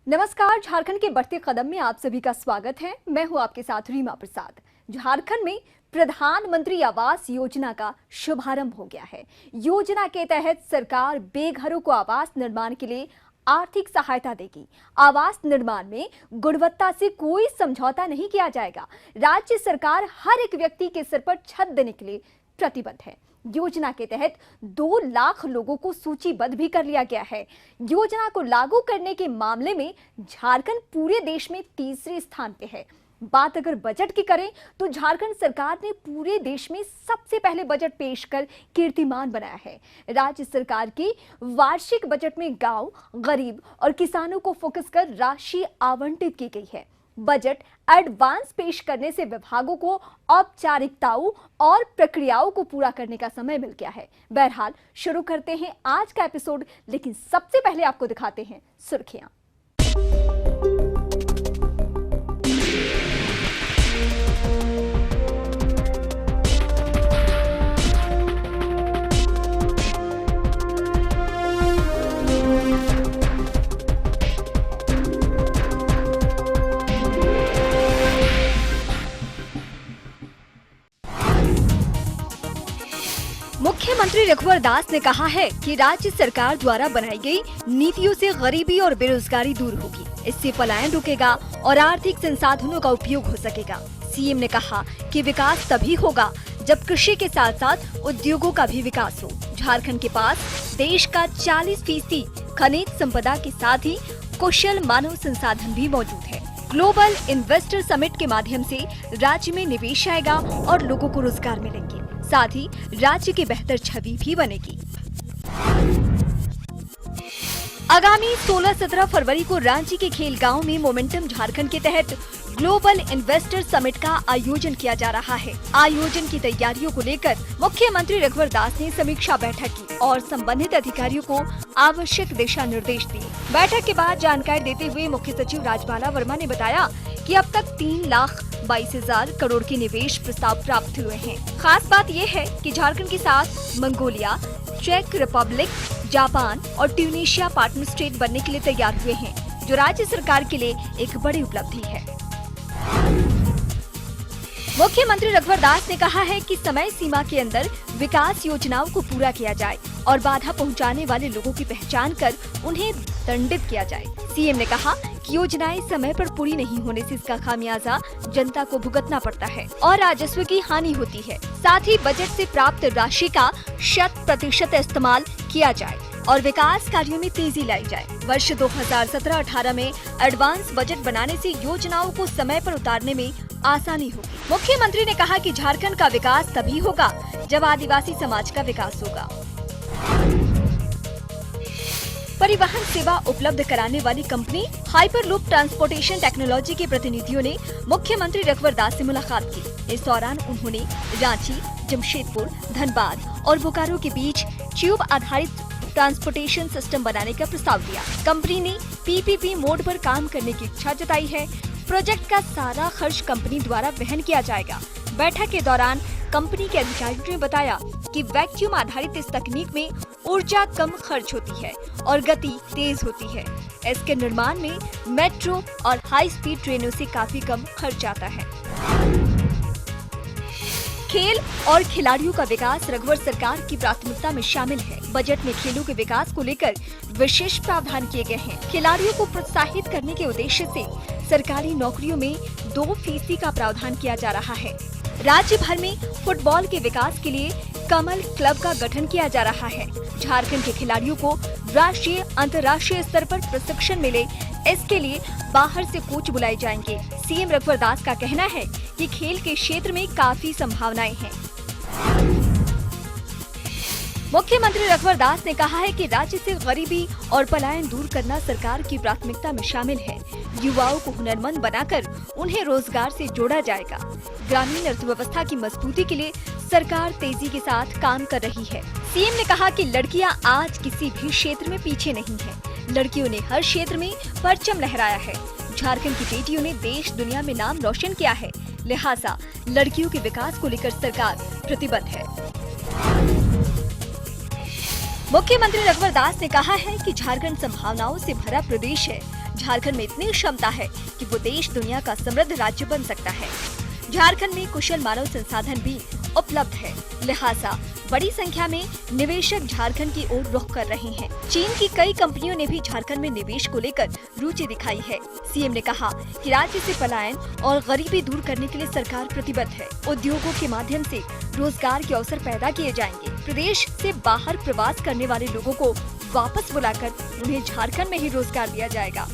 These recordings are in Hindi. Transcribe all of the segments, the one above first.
नमस्कार। झारखंड के बढ़ते कदम में आप सभी का स्वागत है। मैं हूं आपके साथ रीमा प्रसाद। झारखंड में प्रधानमंत्री आवास योजना का शुभारंभ हो गया है। योजना के तहत सरकार बेघरों को आवास निर्माण के लिए आर्थिक सहायता देगी। आवास निर्माण में गुणवत्ता से कोई समझौता नहीं किया जाएगा। राज्य सरकार हर एक व्यक्ति के सिर पर छत देने के लिए प्रतिबद्ध है। योजना के तहत 2 लाख लोगों को सूचीबद्ध भी कर लिया गया है। योजना को लागू करने के मामले में झारखंड पूरे देश में तीसरे स्थान पे है। बात अगर बजट की करें तो झारखंड सरकार ने पूरे देश में सबसे पहले बजट पेश कर कीर्तिमान बनाया है। राज्य सरकार के वार्षिक बजट में गांव, गरीब और किसानों को फोकस कर राशि आवंटित की गई है। बजट एडवांस पेश करने से विभागों को औपचारिकताओं और प्रक्रियाओं को पूरा करने का समय मिल गया है। बहरहाल शुरू करते हैं आज का एपिसोड, लेकिन सबसे पहले आपको दिखाते हैं सुर्खियां। मुख्यमंत्री रघुवर दास ने कहा है कि राज्य सरकार द्वारा बनाई गई नीतियों से गरीबी और बेरोजगारी दूर होगी। इससे पलायन रुकेगा और आर्थिक संसाधनों का उपयोग हो सकेगा। सीएम ने कहा कि विकास तभी होगा जब कृषि के साथ साथ उद्योगों का भी विकास हो। झारखंड के पास देश का 40% खनिज संपदा के साथ ही कुशल मानव संसाधन भी मौजूद है। ग्लोबल इन्वेस्टर समिट के माध्यम से राज्य में निवेश आएगा और लोगों को रोजगार मिलेंगे। साथ ही राज्य की बेहतर छवि भी बनेगी। आगामी 16-17 फरवरी को रांची के खेल गांव में मोमेंटम झारखंड के तहत ग्लोबल इन्वेस्टर समिट का आयोजन किया जा रहा है। आयोजन की तैयारियों को लेकर मुख्यमंत्री रघुवर दास ने समीक्षा बैठक की और संबंधित अधिकारियों को आवश्यक दिशा निर्देश दिए। बैठक के बाद जानकारी देते हुए मुख्य सचिव राजबाला वर्मा ने बताया कि अब तक 3,22,000 करोड़ के निवेश प्रस्ताव प्राप्त हुए हैं। खास बात यह है कि झारखंड के साथ मंगोलिया, चेक रिपब्लिक, जापान और ट्यूनीशिया पार्टनर स्टेट बनने के लिए तैयार हुए हैं, जो राज्य सरकार के लिए एक बड़ी उपलब्धि है। मुख्यमंत्री रघुवर दास ने कहा है कि समय सीमा के अंदर विकास योजनाओं को पूरा किया जाए और बाधा पहुंचाने वाले लोगों की पहचान कर उन्हें दंडित किया जाए। सीएम ने कहा कि योजनाएं समय पर पूरी नहीं होने से इसका खामियाजा जनता को भुगतना पड़ता है और राजस्व की हानि होती है। साथ ही बजट से प्राप्त राशि का 100% इस्तेमाल किया जाए और विकास कार्यों में तेजी लाई जाए। वर्ष 2017-18 में एडवांस बजट बनाने से योजनाओं को समय पर उतारने में आसानी होगी। मुख्यमंत्री ने कहा कि झारखंड का विकास तभी होगा जब आदिवासी समाज का विकास होगा। परिवहन सेवा उपलब्ध कराने वाली कंपनी हाइपरलूप ट्रांसपोर्टेशन टेक्नोलॉजी के प्रतिनिधियों ने मुख्यमंत्री रघुवर दास से मुलाकात की। इस दौरान उन्होंने रांची, जमशेदपुर, धनबाद और बोकारो के बीच ट्यूब आधारित ट्रांसपोर्टेशन सिस्टम बनाने का प्रस्ताव दिया। कंपनी ने पीपीपी मोड पर काम करने की इच्छा जताई है। प्रोजेक्ट का सारा खर्च कंपनी द्वारा वहन किया जाएगा। बैठक के दौरान कंपनी के अधिकारियों ने बताया कि वैक्यूम आधारित इस तकनीक में ऊर्जा कम खर्च होती है और गति तेज होती है। इसके निर्माण में मेट्रो और हाई स्पीड ट्रेनों से काफी कम खर्च आता है। खेल और खिलाड़ियों का विकास रघुवर सरकार की प्राथमिकता में शामिल है। बजट में खेलों के विकास को लेकर विशेष प्रावधान किए गए हैं। खिलाड़ियों को प्रोत्साहित करने के उद्देश्य से सरकारी नौकरियों में 2% का प्रावधान किया जा रहा है। राज्य भर में फुटबॉल के विकास के लिए कमल क्लब का गठन किया जा रहा है। झारखंड के खिलाड़ियों को राष्ट्रीय, अंतर्राष्ट्रीय स्तर पर प्रशिक्षण मिले, इसके लिए बाहर से कोच बुलाए जाएंगे। सीएम रघुवर दास का कहना है कि खेल के क्षेत्र में काफी संभावनाएं हैं। मुख्यमंत्री रघुवर दास ने कहा है कि राज्य से गरीबी और पलायन दूर करना सरकार की प्राथमिकता में शामिल है। युवाओं को हुनरमंद बनाकर उन्हें रोजगार से जोड़ा जाएगा। ग्रामीण अर्थव्यवस्था की मजबूती के लिए सरकार तेजी के साथ काम कर रही है। सीएम ने कहा कि लड़कियां आज किसी भी क्षेत्र में पीछे नहीं हैं। लड़कियों ने हर क्षेत्र में परचम लहराया है। झारखंड की बेटियों ने देश दुनिया में नाम रोशन किया है। लिहाजा लड़कियों के विकास को लेकर सरकार प्रतिबद्ध है। मुख्यमंत्री रघुवर दास ने कहा है कि झारखंड संभावनाओं से भरा प्रदेश है। झारखंड में इतनी क्षमता है कि वो देश दुनिया का समृद्ध राज्य बन सकता है। झारखंड में कुशल मानव संसाधन भी उपलब्ध है, लिहाजा बड़ी संख्या में निवेशक झारखंड की ओर रुख कर रहे हैं। चीन की कई कंपनियों ने भी झारखंड में निवेश को लेकर रुचि दिखाई है। सीएम ने कहा कि राज्य से पलायन और गरीबी दूर करने के लिए सरकार प्रतिबद्ध है। उद्योगों के माध्यम से रोजगार के अवसर पैदा किए जाएंगे। प्रदेश से बाहर प्रवास करने वाले लोगों को वापस बुलाकर उन्हें झारखंड में ही रोजगार दिया जाएगा।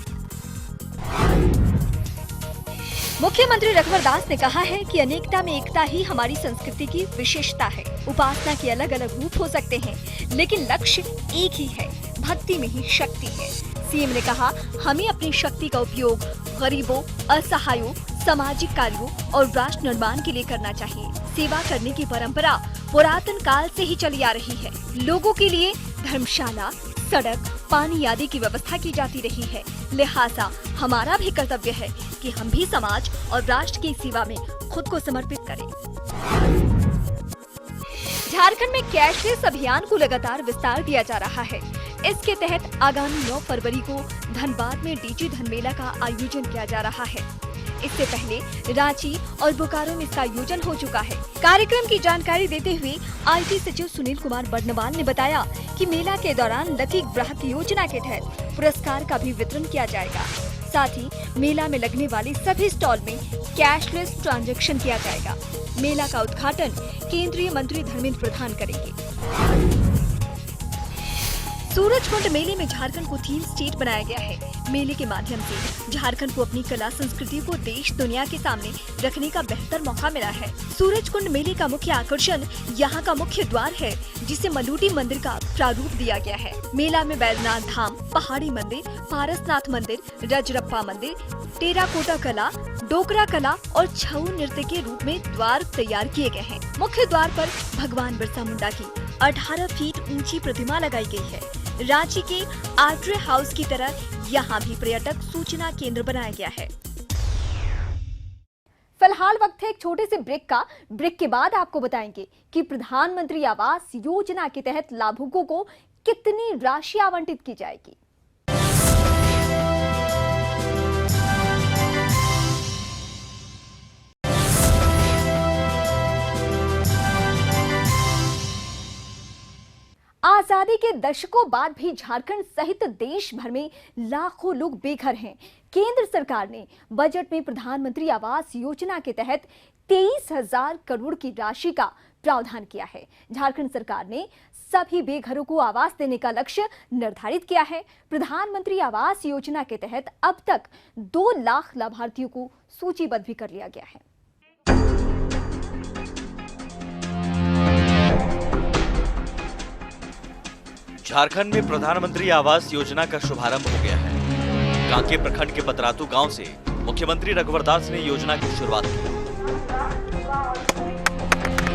मुख्यमंत्री रघुवर दास ने कहा है कि अनेकता में एकता ही हमारी संस्कृति की विशेषता है। उपासना के अलग अलग रूप हो सकते हैं, लेकिन लक्ष्य एक ही है, भक्ति में ही शक्ति है। सीएम ने कहा, हमें अपनी शक्ति का उपयोग गरीबों, असहायों, सामाजिक कार्यों और राष्ट्र निर्माण के लिए करना चाहिए। सेवा करने की परंपरा पुरातन काल से ही चली आ रही है। लोगों के लिए धर्मशाला, सड़क, पानी आदि की व्यवस्था की जाती रही है। लिहाजा हमारा भी कर्तव्य है कि हम भी समाज और राष्ट्र की सेवा में खुद को समर्पित करें। झारखंड में कैशलेस अभियान को लगातार विस्तार दिया जा रहा है। इसके तहत आगामी 9 फरवरी को धनबाद में डीजी धन मेला का आयोजन किया जा रहा है। इससे पहले रांची और बोकारो में इसका आयोजन हो चुका है। कार्यक्रम की जानकारी देते हुए आईटी सचिव सुनील कुमार बर्नवाल ने बताया कि मेला के दौरान लकी ग्राहक योजना के तहत पुरस्कार का भी वितरण किया जाएगा। साथ ही मेला में लगने वाले सभी स्टॉल में कैशलेस ट्रांजैक्शन किया जाएगा। मेला का उद्घाटन केंद्रीय मंत्री धर्मेंद्र प्रधान करेंगे। सूरजकुंड मेले में झारखंड को थीम स्टेट बनाया गया है। मेले के माध्यम से झारखंड को अपनी कला संस्कृति को देश दुनिया के सामने रखने का बेहतर मौका मिला है। सूरजकुंड मेले का मुख्य आकर्षण यहाँ का मुख्य द्वार है, जिसे मलूटी मंदिर का प्रारूप दिया गया है। मेला में बैद्यनाथ धाम, पहाड़ी मंदिर, पारसनाथ मंदिर, रजरप्पा मंदिर, टेराकोटा कला, डोकरा कला और छऊ नृत्य के रूप में द्वार तैयार किए गए हैं। मुख्य द्वार पर भगवान बिरसा मुंडा की 18 फीट ऊंची प्रतिमा लगाई गई है। रांची के आर्ट्रे हाउस की तरह यहाँ भी पर्यटक सूचना केंद्र बनाया गया है। फिलहाल वक्त है एक छोटे से ब्रेक का। ब्रेक के बाद आपको बताएंगे कि प्रधानमंत्री आवास योजना के तहत लाभुकों को कितनी राशि आवंटित की जाएगी। आजादी के दशकों बाद भी झारखंड सहित देश भर में लाखों लोग बेघर हैं। केंद्र सरकार ने बजट में प्रधानमंत्री आवास योजना के तहत 23,000 करोड़ की राशि का प्रावधान किया है। झारखंड सरकार ने सभी बेघरों को आवास देने का लक्ष्य निर्धारित किया है। प्रधानमंत्री आवास योजना के तहत अब तक 2 लाख लाभार्थियों को सूचीबद्ध भी कर लिया गया है। झारखंड में प्रधानमंत्री आवास योजना का शुभारंभ हो गया है। कांके प्रखंड के पतरातू गांव से मुख्यमंत्री रघुवर दास ने योजना की शुरुआत की।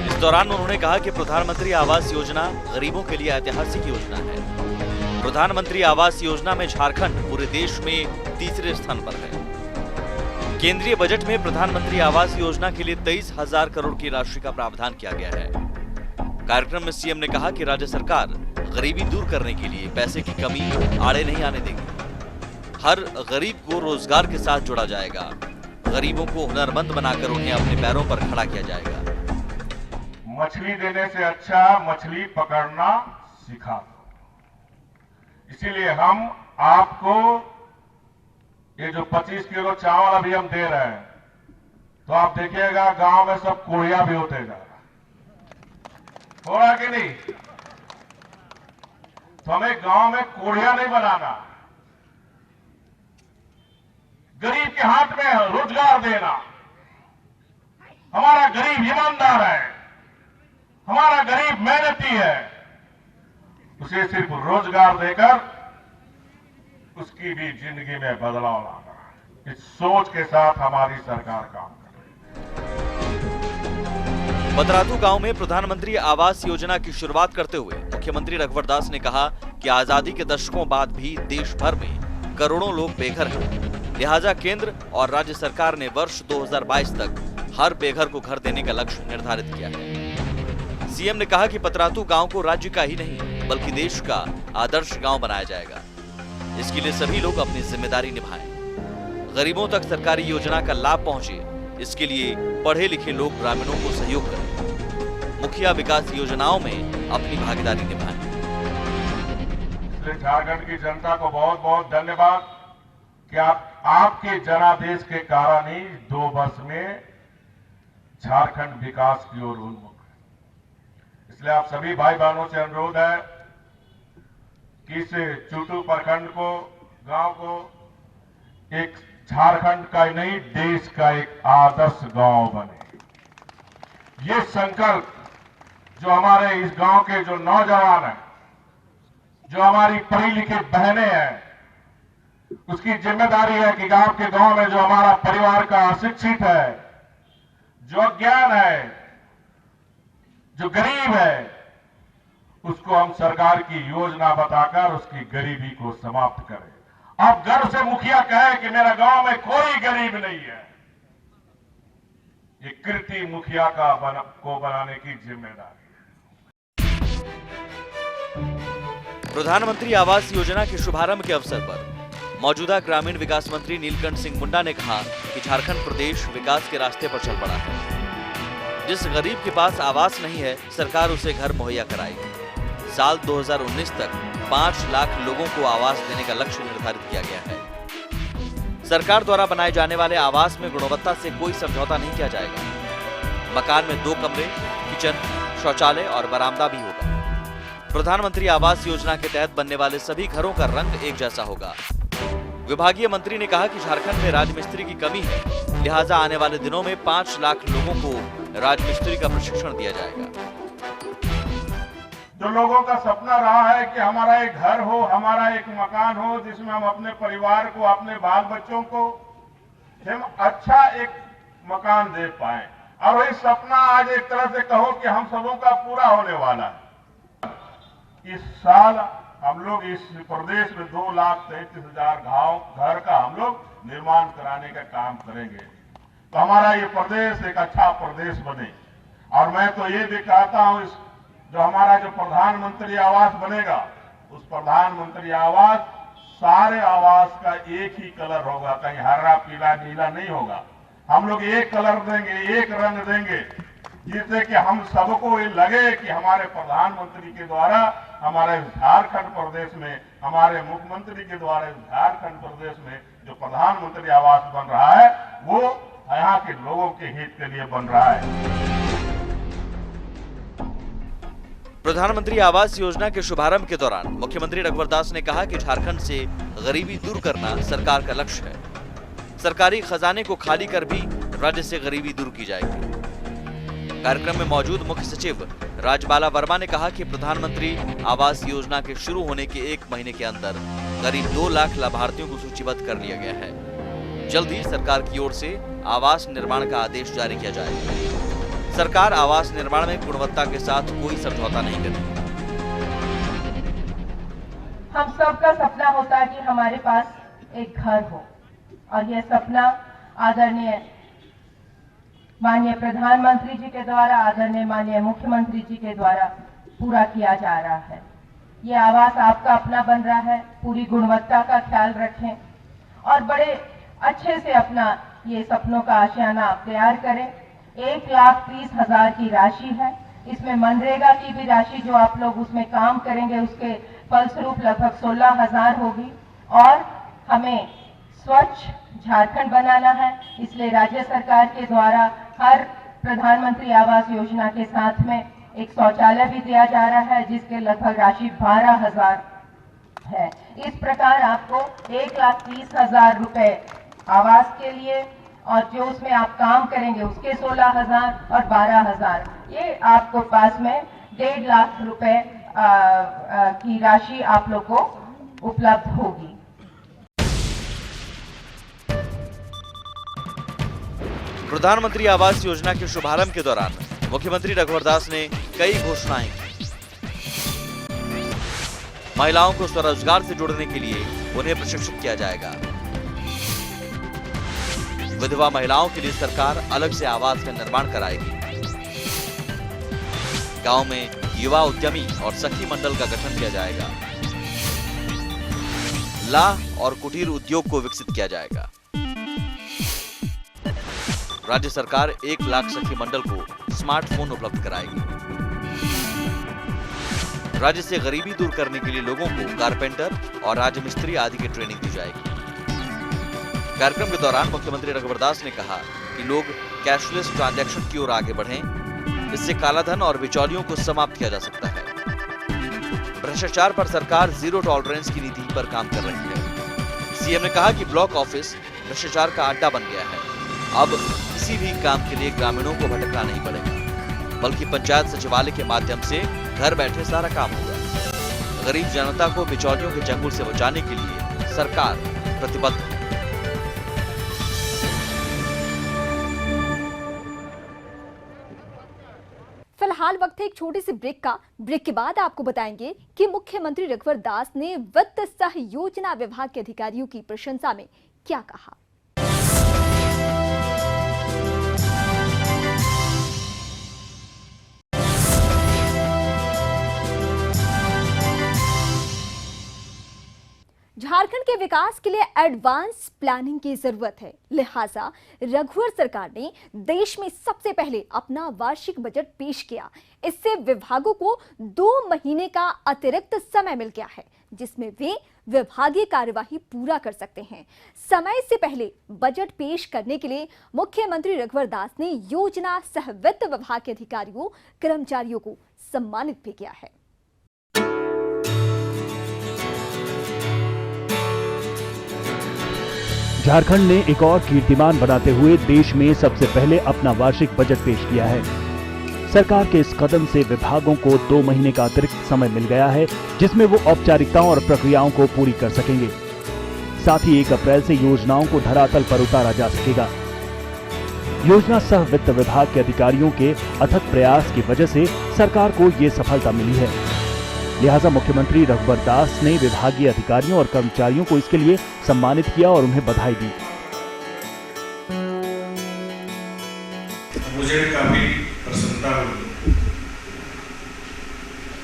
इस दौरान उन्होंने कहा कि प्रधानमंत्री आवास योजना गरीबों के लिए ऐतिहासिक योजना है। प्रधानमंत्री आवास योजना में झारखंड पूरे देश में तीसरे स्थान पर है। केंद्रीय बजट में प्रधानमंत्री आवास योजना के लिए 23,000 करोड़ की राशि का प्रावधान किया गया है। कार्यक्रम में सीएम ने कहा कि राज्य सरकार गरीबी दूर करने के लिए पैसे की कमी आड़े नहीं आने देगी। हर गरीब को रोजगार के साथ जोड़ा जाएगा। गरीबों को हुनरमंद बनाकर उन्हें अपने पैरों पर खड़ा किया जाएगा। मछली देने से अच्छा मछली पकड़ना सिखा दो। इसीलिए हम आपको ये जो 25 किलो चावल अभी हम दे रहे हैं, तो आप देखिएगा गांव में सब कोढ़िया भी होतेगा, हो रहा कि नहीं? तो हमें गांव में कोढ़िया नहीं बनाना, गरीब के हाथ में रोजगार देना। हमारा गरीब ईमानदार है, हमारा गरीब मेहनती है। उसे सिर्फ रोजगार देकर उसकी भी जिंदगी में बदलाव लाना, इस सोच के साथ हमारी सरकार काम कर रही है। पतरातू गांव में प्रधानमंत्री आवास योजना की शुरुआत करते हुए मुख्यमंत्री रघुवर दास ने कहा कि आजादी के दशकों बाद भी देश भर में करोड़ों लोग बेघर हैं। लिहाजा केंद्र और राज्य सरकार ने वर्ष 2022 तक हर बेघर को घर देने का लक्ष्य निर्धारित किया है। सीएम ने कहा कि पतरातू गांव को राज्य का ही नहीं बल्कि देश का आदर्श गांव बनाया जाएगा। इसके लिए सभी लोग अपनी जिम्मेदारी निभाएं। गरीबों तक सरकारी योजना का लाभ पहुंचे, इसके लिए पढ़े लिखे लोग ग्रामीणों को सहयोग करें। मुखिया विकास योजनाओं में अपनी भागीदारी निभाएं। इसलिए झारखंड की जनता को बहुत बहुत धन्यवाद कि आपके जनादेश के कारण ही 2 वर्ष में झारखंड विकास की ओर उन्मुख है। इसलिए आप सभी भाई बहनों से अनुरोध है कि इस चूटू प्रखंड को, गांव को एक झारखंड का ही नहीं, देश का एक आदर्श गांव बने। ये संकल्प जो हमारे इस गांव के जो नौजवान हैं, जो हमारी पढ़ी लिखी बहनें हैं, उसकी जिम्मेदारी है कि आपके गांव में जो हमारा परिवार का अशिक्षित है, जो अज्ञान है, जो गरीब है, उसको हम सरकार की योजना बताकर उसकी गरीबी को समाप्त करें। अब गर्व से मुखिया कहे कि मेरा गांव में कोई गरीब नहीं है। ये कृति मुखिया को बनाने की जिम्मेदारी है। प्रधानमंत्री आवास योजना के शुभारंभ के अवसर पर मौजूदा ग्रामीण विकास मंत्री नीलकंठ सिंह मुंडा ने कहा कि झारखंड प्रदेश विकास के रास्ते पर चल पड़ा है। जिस गरीब के पास आवास नहीं है, सरकार उसे घर मुहैया कराएगी। साल 2019 तक 5 लाख लोगों को आवास देने का लक्ष्य निर्धारित किया गया है। सरकार द्वारा बनाए जाने वाले आवास में गुणवत्ता से कोई समझौता नहीं किया जाएगा। मकान में 2 कमरे, किचन, शौचालय और बरामदा भी होगा। प्रधानमंत्री आवास योजना के तहत बनने वाले सभी घरों का रंग एक जैसा होगा। विभागीय मंत्री ने कहा कि झारखंड में राजमिस्त्री की कमी है, लिहाजा आने वाले दिनों में 5 लाख लोगों को राजमिस्त्री का प्रशिक्षण दिया जाएगा। जो लोगों का सपना रहा है कि हमारा एक घर हो, हमारा एक मकान हो, जिसमें हम अपने परिवार को, अपने बाल बच्चों को हम अच्छा एक मकान दे पाए, और वही सपना आज एक तरह से कहो कि हम सबों का पूरा होने वाला है। इस साल हम लोग इस प्रदेश में 2,33,000 घर का हम लोग निर्माण कराने का काम करेंगे, तो हमारा ये प्रदेश एक अच्छा प्रदेश बने। और मैं तो ये भी कहता हूं, इस जो हमारा जो प्रधानमंत्री आवास बनेगा, उस प्रधानमंत्री आवास, सारे आवास का एक ही कलर होगा, कहीं हरा पीला नीला नहीं होगा। हम लोग एक कलर देंगे, एक रंग देंगे, जिससे कि हम सबको ये लगे कि हमारे प्रधानमंत्री के द्वारा हमारे झारखंड प्रदेश में, हमारे मुख्यमंत्री के द्वारा झारखंड प्रदेश में जो प्रधानमंत्री आवास बन रहा है, वो यहाँ के लोगों के हित के लिए बन रहा है। प्रधानमंत्री आवास योजना के शुभारंभ के दौरान मुख्यमंत्री रघुवर दास ने कहा कि झारखंड से गरीबी दूर करना सरकार का लक्ष्य है। सरकारी खजाने को खाली कर भी राज्य से गरीबी दूर की जाएगी। कार्यक्रम में मौजूद मुख्य सचिव राजबाला वर्मा ने कहा कि प्रधानमंत्री आवास योजना के शुरू होने के 1 महीने के अंदर करीब 2 लाख लाभार्थियों को सूचीबद्ध कर लिया गया है। जल्द ही सरकार की ओर से आवास निर्माण का आदेश जारी किया जाएगा। सरकार आवास निर्माण में गुणवत्ता के साथ कोई समझौता नहीं करेगी। हम सबका सपना होता है कि हमारे पास एक घर हो, और यह सपना आदरणीय माननीय प्रधानमंत्री जी के द्वारा, आदरणीय माननीय मुख्यमंत्री जी के द्वारा पूरा किया जा रहा है। ये आवास आपका अपना बन रहा है। पूरी गुणवत्ता का ख्याल रखें और बड़े अच्छे से अपना ये सपनों का आशियाना आप तैयार करें। 1,30,000 की राशि है। इसमें मनरेगा की भी राशि जो आप लोग उसमें काम करेंगे, उसके फलस्वरूप लगभग 16,000 होगी। और हमें स्वच्छ झारखंड बनाना है, इसलिए राज्य सरकार के द्वारा हर प्रधानमंत्री आवास योजना के साथ में एक शौचालय भी दिया जा रहा है, जिसके लगभग राशि 12,000 है। इस प्रकार आपको 1,30,000 रुपए आवास के लिए, और जो उसमें आप काम करेंगे उसके 16,000 और 12,000, ये आपको पास में 1.5 लाख रुपए की राशि आप लोग को उपलब्ध होगी। प्रधानमंत्री आवास योजना के शुभारंभ के दौरान मुख्यमंत्री रघुवर दास ने कई घोषणाएं की। महिलाओं को स्वरोजगार से जोड़ने के लिए उन्हें प्रशिक्षित किया जाएगा। विधवा महिलाओं के लिए सरकार अलग से आवास का निर्माण कराएगी। गांव में युवा उद्यमी और सखी मंडल का गठन किया जाएगा। लाह और कुटीर उद्योग को विकसित किया जाएगा। राज्य सरकार 1 लाख सखी मंडल को स्मार्टफोन उपलब्ध कराएगी। राज्य से गरीबी दूर करने के लिए लोगों को कारपेंटर और राजमिस्त्री आदि की ट्रेनिंग दी जाएगी। कार्यक्रम के दौरान मुख्यमंत्री रघुवर दास ने कहा कि लोग कैशलेस ट्रांजैक्शन की ओर आगे बढ़ें, इससे कालाधन और बिचौलियों को समाप्त किया जा सकता है। भ्रष्टाचार पर सरकार जीरो टॉलरेंस की नीति पर काम कर रही है। सीएम ने कहा कि ब्लॉक ऑफिस भ्रष्टाचार का अड्डा बन गया है। अब किसी भी काम के लिए ग्रामीणों को भटकना नहीं पड़ेगा, बल्कि पंचायत सचिवालय के माध्यम से घर बैठे सारा काम होगा। गरीब जनता को बिचौलियों के चंगुल से बचाने के लिए सरकार प्रतिबद्ध है। फिलहाल वक्त है एक छोटे से ब्रेक का। ब्रेक के बाद आपको बताएंगे कि मुख्यमंत्री रघुवर दास ने वित्त सह योजना विभाग के अधिकारियों की प्रशंसा में क्या कहा। झारखंड के विकास के लिए एडवांस प्लानिंग की जरूरत है, लिहाजा रघुवर सरकार ने देश में सबसे पहले अपना वार्षिक बजट पेश किया। इससे विभागों को 2 महीने का अतिरिक्त समय मिल गया है, जिसमें वे विभागीय कार्यवाही पूरा कर सकते हैं। समय से पहले बजट पेश करने के लिए मुख्यमंत्री रघुवर दास ने योजना सह वित्त विभाग के अधिकारियों कर्मचारियों को सम्मानित भी किया है। झारखंड ने एक और कीर्तिमान बनाते हुए देश में सबसे पहले अपना वार्षिक बजट पेश किया है। सरकार के इस कदम से विभागों को 2 महीने का अतिरिक्त समय मिल गया है, जिसमें वो औपचारिकताओं और प्रक्रियाओं को पूरी कर सकेंगे। साथ ही 1 अप्रैल से योजनाओं को धरातल पर उतारा जा सकेगा। योजना सह वित्त विभाग के अधिकारियों के अथक प्रयास की वजह से सरकार को ये सफलता मिली है। लिहाजा मुख्यमंत्री रघुवर दास ने विभागीय अधिकारियों और कर्मचारियों को इसके लिए सम्मानित किया और उन्हें बधाई दी। मुझे काफी प्रसन्नता हुई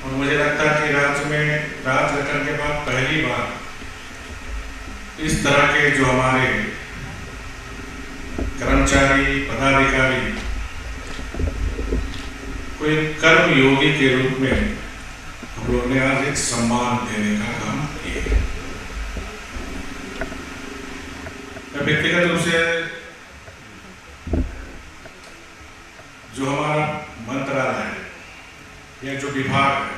और मुझे लगता है कि राज्य में राज गठन के बाद पहली बार इस तरह के जो हमारे कर्मचारी पदाधिकारी को एक कर्मयोगी के रूप में हम लोगों ने आज एक सम्मान देने का काम किया। मैं व्यक्तिगत रूप से जो हमारा मंत्रालय है या जो विभाग है,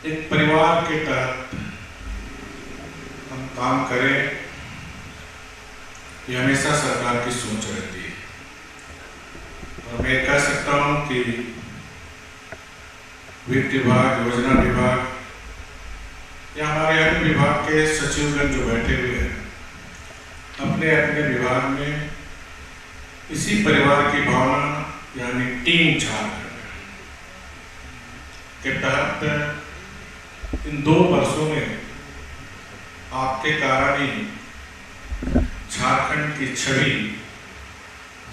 एक परिवार के तहत हम काम करें, ये हमेशा सरकार की सोच रहती है। और मैं कह सकता हूं कि वित्त विभाग, योजना विभाग या हमारे अन्य विभाग के सचिवगण जो बैठे हुए हैं, अपने अपने विभाग में इसी परिवार की भावना यानी टीम झारखंड के तहत इन 2 वर्षों में आपके कारण ही झारखंड की छवि,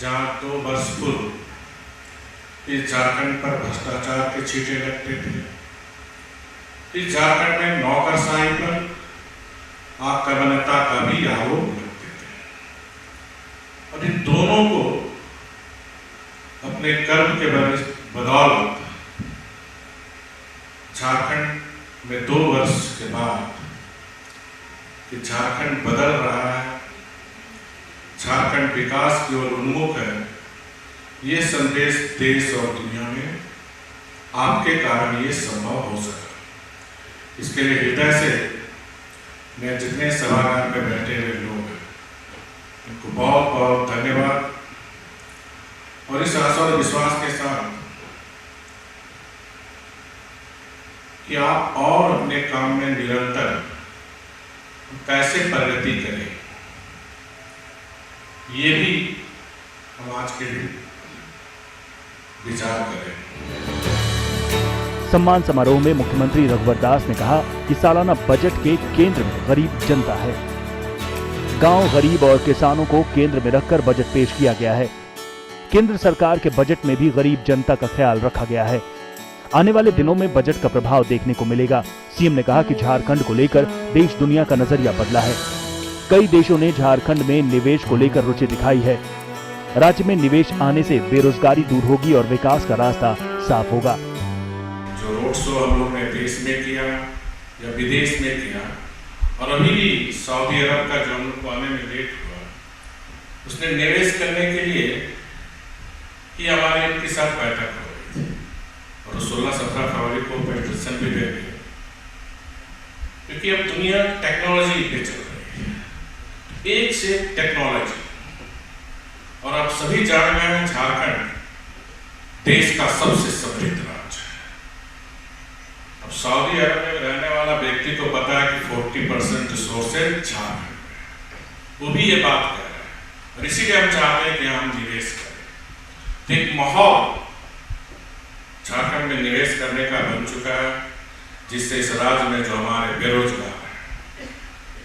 जहां 2 वर्ष पूर्व इस झारखंड पर भ्रष्टाचार के छींटे लगते थे, इस झारखंड में नौकरशाही पर आक्रमणता का भी आरोप लगते थे। और इन दोनों को अपने कर्म के बदौलत झारखंड में 2 वर्ष के बाद कि झारखंड बदल रहा है, झारखंड विकास की ओर उन्मुख है, ये संदेश देश और दुनिया में आपके कारण ये संभव हो सका। इसके लिए हृदय से मैं जितने सभागार में बैठे हुए लोग हैं उनको बहुत बहुत धन्यवाद और इस आशा और विश्वास के साथ कि आप और अपने काम में निरंतर कैसे प्रगति करें, ये भी हम आज के दिन विचार करें। सम्मान समारोह में मुख्यमंत्री रघुवर दास ने कहा कि सालाना बजट के केंद्र में गरीब जनता है। गांव, गरीब और किसानों को केंद्र में रखकर बजट पेश किया गया है। केंद्र सरकार के बजट में भी गरीब जनता का ख्याल रखा गया है। आने वाले दिनों में बजट का प्रभाव देखने को मिलेगा। सीएम ने कहा कि झारखंड को लेकर देश दुनिया का नजरिया बदला है। कई देशों ने झारखंड में निवेश को लेकर रुचि दिखाई है। राज्य में निवेश आने से बेरोजगारी दूर होगी और विकास का रास्ता साफ होगा। जो रोड शो हम लोग ने देश में किया या विदेश में किया, और अभी भी सऊदी अरब का जो हम लोग को आने में लेट हुआ, उसने निवेश करने के लिए ही हमारे इनके साथ बैठक हो रही थी और 16-17 फरवरी को पेटिशन भी दे दी, क्योंकि अब दुनिया टेक्नोलॉजी पे चल रही है, एक से टेक्नोलॉजी। और आप सभी जान गए हैं झारखंड देश का सबसे समृद्ध राज्य है। अब सऊदी अरब में रहने वाला व्यक्ति को पता है कि 40% रिसोर्सेज झारखंड में, वो भी ये बात कह रहे हैं और इसीलिए हम चाहते हैं कि हम निवेश करें। एक माहौल झारखंड में निवेश करने का बन चुका है, जिससे इस राज्य में जो हमारे बेरोजगार हैं,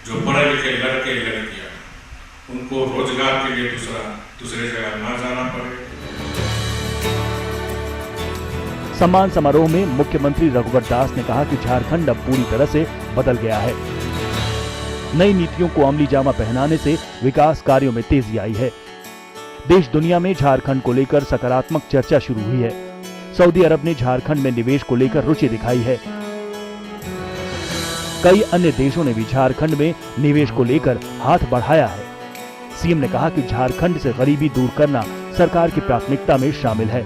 जो पढ़े लिखे लड़के लड़कियां, उनको रोजगार के लिए दूसरे जगह ना जाना पड़े। सम्मान समारोह में मुख्यमंत्री रघुवर दास ने कहा कि झारखंड अब पूरी तरह से बदल गया है। नई नीतियों को अमली जामा पहनाने से विकास कार्यों में तेजी आई है। देश दुनिया में झारखंड को लेकर सकारात्मक चर्चा शुरू हुई है। सऊदी अरब ने झारखंड में निवेश को लेकर रुचि दिखाई है। कई अन्य देशों ने भी झारखंड में निवेश को लेकर हाथ बढ़ाया है। सीएम ने कहा कि झारखंड से गरीबी दूर करना सरकार की प्राथमिकता में शामिल है।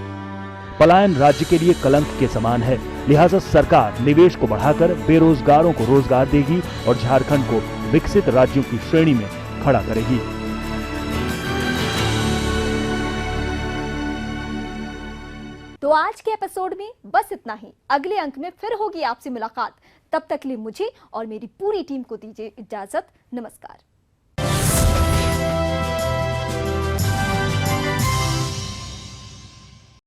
पलायन राज्य के लिए कलंक के समान है, लिहाजा सरकार निवेश को बढ़ाकर बेरोजगारों को रोजगार देगी और झारखंड को विकसित राज्यों की श्रेणी में खड़ा करेगी। तो आज के एपिसोड में बस इतना ही। अगले अंक में फिर होगी आपसे मुलाकात। तब तक के लिए मुझे और मेरी पूरी टीम को दीजिए इजाजत। नमस्कार।